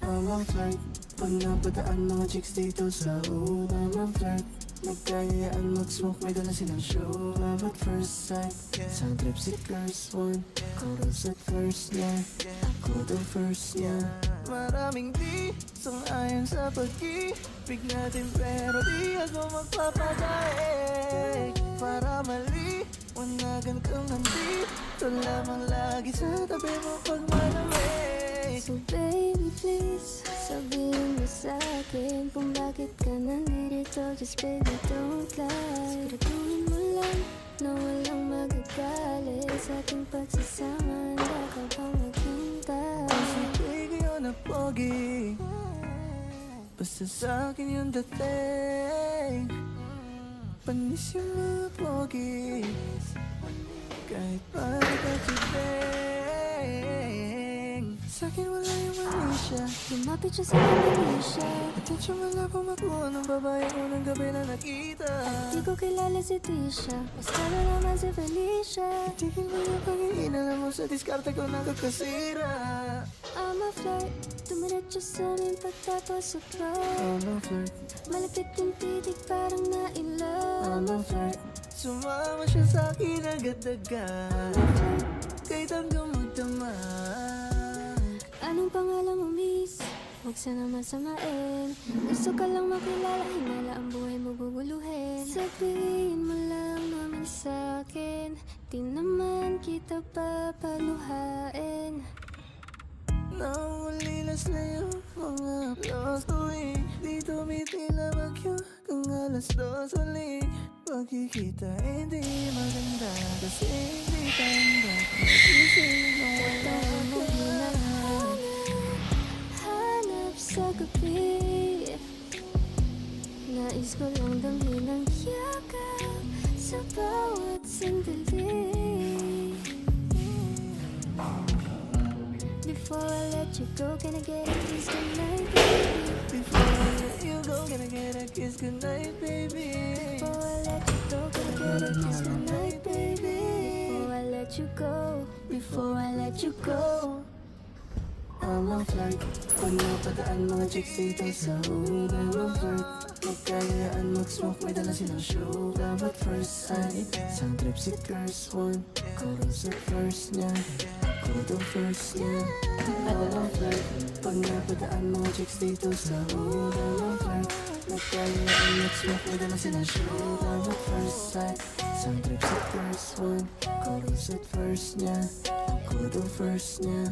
I'm a flirt. Pag napadaan mga chicks dito sa hood, I'm a flirt. Nagkayaan mag-smoke, may dala silang show. Love at first sight, sound trip si Curse One. Chorus at first niya, ako the first niya. Maraming di, sang-ayon sa pag-ibig natin, pero di ako magpapadaig. Para mali, wanagan kang nandito lamang lagi sa tabi mo pag malamig. So baby please, sabihin mo sa'kin kung bakit ka nandito. Just baby don't lie. Siguraduhin mo lang na walang magagalit sa ating pagsasama. Handa ka bang maghintay? Sige ngayon na pogi, basta sa'kin yung dating. Panis yung mga pogi, kahit parang kachibeng. Sa'kin wala yung malisya, Lumapit siya sa Malaysia. atensyon wala pang makuha ng babae ko ng gabi na nakita. Di ko kilala si Tisha, mas kala naman si Felicia. Tigil mo yung pag-iinala mo sa diskarte ko nakakasira. I'm a flirt, dumiretso sa amin pagtapos sa club. I'm a flirt, Malapit yung titig parang nailaw. I'm a flirt. Sumama siya sa'kin agad-agad, kahit hanggang magdamag. Anong pangalan mo, miss? Huwag sana masamain. Gusto ka lang makilala, hinala ang buhay mo bubuluhin. Sabihin mo lang naman sa'kin, di naman kita papaluhain. Naulilas na yung mga applause tuwing di tumitila bagyo kung alas 2 ulit. Pagkikita hindi maganda kasi hindi tanda. Magising ng wala Mo hinahanap, hanap sa gabi. Nais ko lang damhin ang yakap sa bawat sandali. Before I let you go, can I get a kiss tonight, baby? Before I let you go, can I get a kiss goodnight, baby? Before I let you go, can I get a kiss tonight, baby? Before I let you go, before I let you go. I'm a flirt. Pag napadaan mga chicks dito sa hood, I'm a flirt. Magkayaan mag-smoke, may dala silang show. Love at first sight, sound trip si Curse One. Chorus at first niya, ako the first niya. I'm a flirt. Pag napadaan mga chicks dito sa hood, I'm a flirt. Magkayaan mag-smoke, may dala silang show. Love at first sight, sound trip si Curse One. Chorus at first niya, ako the first niya.